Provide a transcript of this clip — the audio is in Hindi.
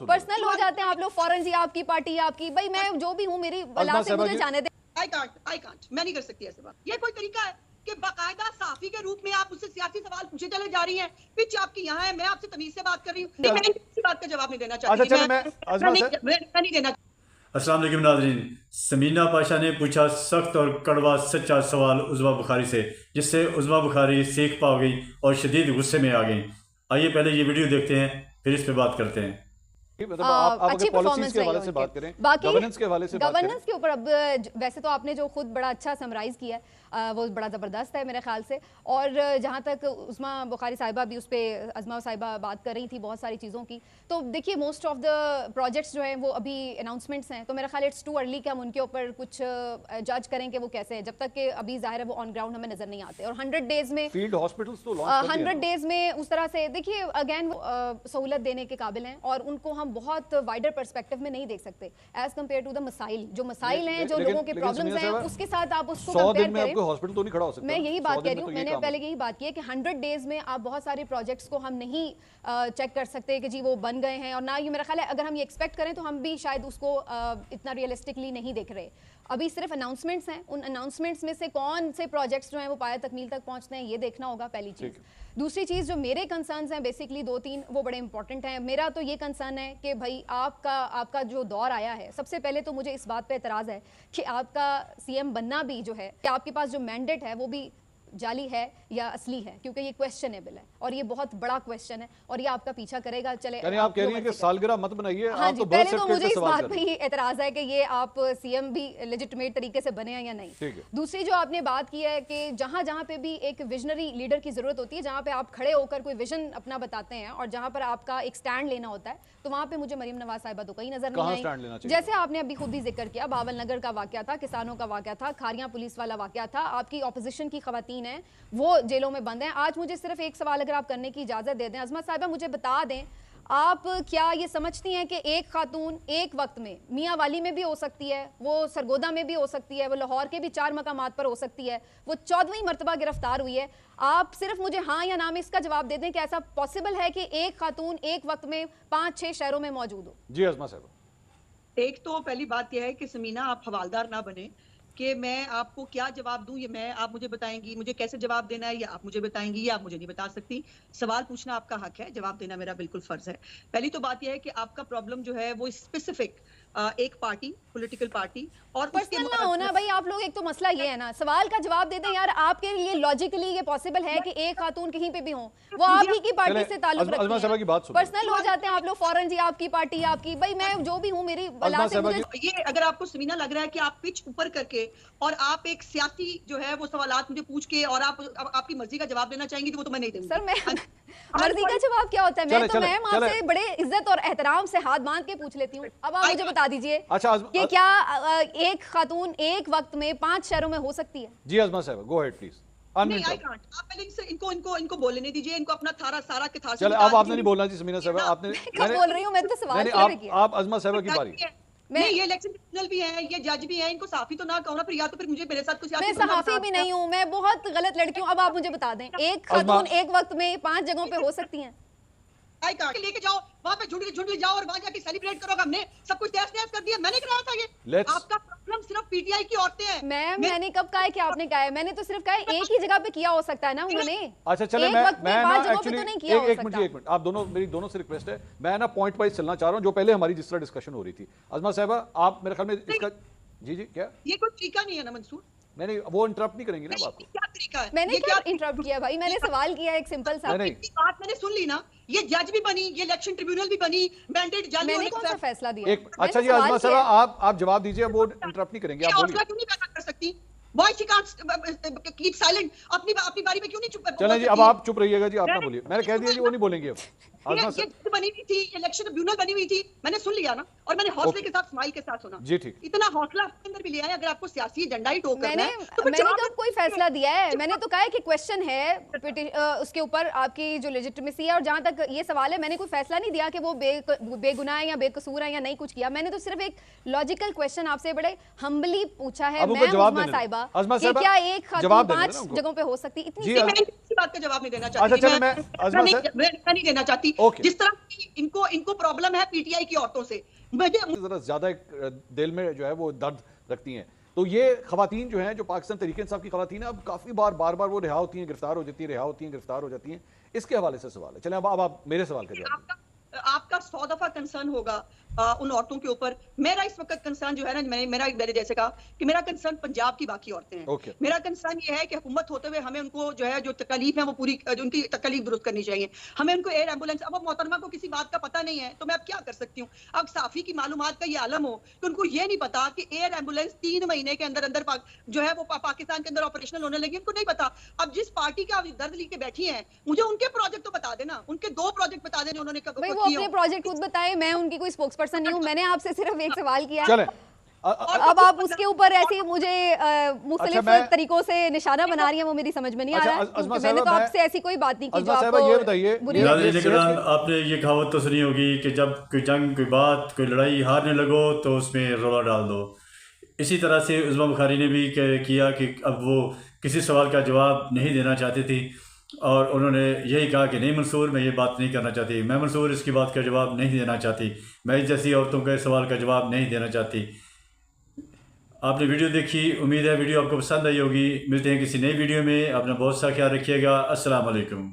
पर्सनल हो जाते हैं आप लोग फौरन, जी आपकी पार्टी आपकी, भाई मैं जो भी हूँ मेरी औलाद से मुझे जाने दे। आई कांट मैं नहीं कर सकती ऐसे बात। ये कोई तरीका है कि बाकायदा साफी के रूप में आप उससे सियासी सवाल पूछे चले जा रही हैं? पिच आपकी यहाँ है, मैं आपसे तमीज से बात कर रही हूँ, मैं किसी बात का जवाब नहीं देना चाहती। मैं नहीं देना। अस्सलाम वालेकुम नाज़रीन, समीना पाशा ने पूछा सख्त और कड़वा सच्चा सवाल उज़मा बुखारी से, जिससे उज़मा बुखारी सीख पा गई और शदीद गुस्से में आ गई। आइए पहले ये वीडियो देखते हैं, फिर इस पर बात करते हैं। मतलब आप अच्छी परफॉर्मेंस के हवाले से बात करें, गवर्नेंस के हवाले से बात करें। गवर्नेंस के ऊपर अब वैसे तो आपने जो खुद बड़ा अच्छा समराइज किया है वो बड़ा ज़बरदस्त है मेरे ख्याल से। और जहाँ तक उस्मा बुखारी साहिबा भी उस पर अज़मा साहिबा बात कर रही थी बहुत सारी चीज़ों की, तो देखिए मोस्ट ऑफ द प्रोजेक्ट्स जो हैं वो अभी अनाउंसमेंट्स हैं, तो मेरा ख्याल इट्स टू अर्ली कि हम उनके ऊपर कुछ जज करें कि वो कैसे हैं, जब तक कि अभी ज़ाहिर है वो ऑन ग्राउंड हमें नजर नहीं आते। और 100 डेज में फील्ड हॉस्पिटल्स तो 100 डेज में उस तरह से देखिए अगेन सहूलत देने के काबिल हैं और उनको हम बहुत वाइडर पर्सपेक्टिव में नहीं देख सकते एज कंपेयर टू द मसाइल। जो मसाइल हैं, जो लोगों के प्रॉब्लम्स हैं, उसके साथ आप उसको कंपेयर करें। हॉस्पिटल तो नहीं खड़ा हो सकता। मैं यही बात कह रही हूँ, मैंने पहले यही बात की है कि 100 डेज में आप बहुत सारे प्रोजेक्ट्स को हम नहीं चेक कर सकते कि जी वो बन गए हैं, और ना ये मेरा ख्याल है अगर हम ये एक्सपेक्ट करें तो हम भी शायद उसको इतना रियलिस्टिकली नहीं देख रहे। अभी सिर्फ अनाउंसमेंट्स हैं, उन अनाउंसमेंट्स में से कौन से प्रोजेक्ट्स जो हैं वो पाया तकमील तक पहुंचते हैं, ये देखना होगा पहली चीज़। दूसरी चीज़ जो मेरे कंसर्न्स हैं बेसिकली 2-3 वो बड़े इंपॉर्टेंट हैं। मेरा तो ये कंसर्न है कि भाई आपका जो दौर आया है, सबसे पहले तो मुझे इस बात पे एतराज़ है कि आपका सीएम बनना भी जो है, कि आपके पास जो मैंडेट है वो भी जाली है या असली है, क्योंकि ये क्वेश्चनेबल है और ये बहुत बड़ा क्वेश्चन है और ये आपका पीछा करेगा। चले आप कह रही हैं कि सालगिरह मत बनाइए। हाँ जी, पहले तो मुझे इस बात पे ही एतराज है कि ये आप सीएम भी लेजिटिमेट तरीके से बने हैं या नहीं। दूसरी जो आपने बात की है कि जहां जहां पे भी एक विजनरी लीडर की जरूरत होती है, जहां पे आप खड़े होकर कोई विजन अपना बताते हैं और जहां पर आपका एक स्टैंड लेना होता है, तो वहां पे मुझे मरीम नवाज साहिबा तो कहीं नजर नहीं आई। जैसे आपने अभी खुद ही जिक्र किया, बावल नगर का वाकया था, किसानों का वाकया था, खारियां पुलिस वाला वाकया था, आपकी ऑपोजिशन की खवातीन है वो जेलों में बंद हैं। आज मुझे सिर्फ एक सवाल अगर आप करने की इजाजत दे दें, अज़मा साहिबा मुझे बता दें, आप क्या ये समझती हैं कि एक खातून एक वक्त में मियाँ वाली में भी हो सकती है, वो सरगोदा में भी हो सकती है, वो लाहौर के भी 4 मकामात पर हो सकती है, वो 14वीं मरतबा गिरफ्तार हुई है? आप सिर्फ मुझे हाँ या ना में इसका जवाब दे दें कि ऐसा पॉसिबल है कि एक खातून एक वक्त में 5-6 शहरों में मौजूद हो? जी अज़मा साहिबा, एक तो पहली बात यह है कि समीना आप हवालदार ना बने कि मैं आपको क्या जवाब दूं, ये आप मुझे बताएंगी, मुझे कैसे जवाब देना है, या आप मुझे बताएंगी, या आप मुझे नहीं बता सकती। सवाल पूछना आपका हक है, जवाब देना मेरा बिल्कुल फर्ज है। पहली तो बात यह है कि आपका प्रॉब्लम जो है वो स्पेसिफिक एक पार्टी, पॉलिटिकल पार्टी और पर्सनल ना होना। भाई आप लोग एक तो मसला ये है ना, सवाल का जवाब देते हैं यार। आपके लिए लॉजिकली ये पॉसिबल है कि एक खातून कहीं पे भी हो, वो आप ही की पार्टी से ताल्लुक रखती है, पर्सनल हो जाते हैं आप लोग फौरन, जी आपकी पार्टी आपकी, भाई मैं जो भी हूँ मेरी औलाद से मुझे। ये अगर आपको समीना लग रहा है कि आप पिच ऊपर करके और आप एक सियासी जो है वो सवालात मुझे पूछ के और आप आपकी मर्जी का जवाब देना चाहेंगी, तो वो तो मैं नहीं दूंगी। सर मैं मर्जी का जवाब क्या होता है? मैं आपसे बड़े इज्जत और एहतराम से हाथ बांध के पूछ लेती हूँ। अब आप मुझे बता दीजिए कि क्या एक खातून एक वक्त में 5 शहरों में हो सकती है? जी अज़मा साहिबा, गो अहेड प्लीज। नहीं, आई कांट। आप पहले इनको बोलने दीजिए, इनको अपना सारा के थार। चलो अब आपने नहीं बोलना जी समीना साहिबा, आपने बोल रही हूँ मैं तो सवाल आप अज़मा साहिबा की बारी। नहीं, ये इलेक्शन ट्रिब्यूनल भी है, ये जज भी है, इनको साफी तो ना कहो ना, फिर या तो फिर मुझे मेरे साथ कुछ। मैं सहाफी भी नहीं हूँ, मैं बहुत गलत लड़की हूँ। अब आप मुझे बता दें, एक खातून एक वक्त में 5 जगहों पे हो सकती हैं? आई कार्ड लेके जाओ, वहाँ पे झुंड जाओ और वहाँ जाके सेलिब्रेट करो। हमने सब कुछ तहस कर दिया, मैंने कराया था ये। आपका प्रॉब्लम सिर्फ पीटीआई की औरतें हैं। मैंने कब कहा है कि आपने कहा है? मैंने तो सिर्फ कहा है एक ही जगह पे किया हो सकता है ना उन्होंने। अच्छा चले, मैं ना एक्चुअली एक मिनट आप दोनों, मेरी दोनों से रिक्वेस्ट है, मैं ना पॉइंट वाइज चलना चाह रहा हूँ, जो पहले हमारी जिस तरह डिस्कशन हो रही थी। अज़मा साहिबा आप मेरे ख्याल में इसका जी क्या ये कोई तरीका नहीं है ना मंसूर? नहीं वो इंटरप्ट नहीं करेंगे ना आपको। क्या तरीका है? मैंने क्या इंटरप्ट किया भाई? मैंने सवाल किया एक सिंपल सा। बात मैंने सुन ली ना, ये जज भी बनी, ये इलेक्शन ट्रिब्यूनल भी बनी, मैंडेट जाली। मैंने कौन सा फैसला दिया? अच्छा जी अज़मा साहिबा आप जवाब दीजिए, वो इंटरप्ट नहीं करेंगे, आप बोलिए। क्यों नहीं पैदा कर सकती? Why she can't keep silent? अपनी बारी में क्यों नहीं चुप? चलें जी अब आप चुप रहिएगा जी, आप ना बोलिए, मैंने कह दिया जी वो नहीं बोलेंगे अब। ये बनी हुई थी, इलेक्शन ट्रिब्यूनल बनी हुई थी, मैंने सुन लिया ना, और मैंने हौसले के साथ, स्माइल के साथ सुना। जी ठीक। इतना हौसला आपके अंदर भी लिया है, अगर आपको सियासी एजेंडा ही टोक करना है तो मैंने कब कोई फैसला दिया है? मैंने तो कहा है कि क्वेश्चन है उसके ऊपर आपकी जो लेजिटिमेसी है, और जहां तक ये सवाल है मैंने कोई फैसला नहीं दिया कि वो बेगुनाह है या बेकसूर है या नहीं कुछ किया। मैंने तो सिर्फ एक लॉजिकल क्वेश्चन आपसे बड़े हम्बली पूछा है, मैं उज़मा साहिबा, क्या एक खातून 5 जगहों पे हो सकती? इतनी बात का जवाब नहीं देना चाहती। अच्छा, मैं नहीं देना चाहती। जिस तरह इनको प्रॉब्लम है पीटीआई की औरतों से, मुझे जरा ज्यादा दिल में जो है वो दर्द रखती हैं। तो ये खवातीन जो हैं, जो पाकिस्तान तहरीक इंसाफ की खवातीन है, अब काफी बार वो रिहा होती हैं, गिरफ्तार हो जाती हैं, रिहा होती हैं, गिरफ्तार हो जाती हैं। इसके हवाले से सवाल है। चलें अब आप मेरे सवाल का जवाब। आपका 100 दफा कंसर्न होगा उन औरतों के ऊपर। मेरा इस वक्त कंसर्न जो है ना, मेरे जैसे कहा कि मेरा कंसर्न पंजाब की बाकी औरतें हैं। मेरा कंसर्न ये है कि हुकूमत होते हुए हमें उनको जो है जो तकलीफ है वो पूरी, जो उनकी तकलीफ दुरुस्त करनी चाहिए। हमें उनको एयर एम्बुलेंस, अब मोहतरमा को किसी बात का पता नहीं है तो मैं अब क्या कर सकती हूँ। अब साफी की मालूमात का ये आलम हो कि उनको ये नहीं पता कि एयर एम्बुलेंस 3 महीने के अंदर अंदर जो है वो पाकिस्तान के अंदर ऑपरेशनल होने लगी, उनको नहीं पता। अब जिस पार्टी का दर्द लेके बैठी है, मुझे उनके प्रोजेक्ट तो बता देना, उनके 2 प्रोजेक्ट बता देना उन्होंने प्रोजेक्ट खुद बताए, मैं उनकी कोई स्पोक्स पर्सन नहीं हूं, मैंने आपसे सिर्फ एक सवाल किया है। चले अब आप उसके ऊपर ऐसे मुझे मुख्तलिफ तरीकों से निशाना बना रही हैं, वो मेरी समझ में नहीं आ रहा है। मैंने तो आपसे ऐसी कोई बात नहीं की जो आपको ये बताइए। आपने ये कहावत तो सुनी होगी कि जब कोई जंग, कोई बात, कोई लड़ाई हारने लगो तो उसमें रोला डाल दो। इसी तरह से उज़्मा बुखारी ने भी किया कि अब वो किसी सवाल का जवाब नहीं देना चाहती थी और उन्होंने यही कहा कि नहीं मंसूर, मैं ये बात नहीं करना चाहती, मैं मंसूर इसकी बात का जवाब नहीं देना चाहती, मैं जैसी औरतों के सवाल का जवाब नहीं देना चाहती। आपने वीडियो देखी, उम्मीद है वीडियो आपको पसंद आई होगी। मिलते हैं किसी नई वीडियो में। अपना बहुत सा ख्याल रखिएगा। अस्सलाम वालेकुम।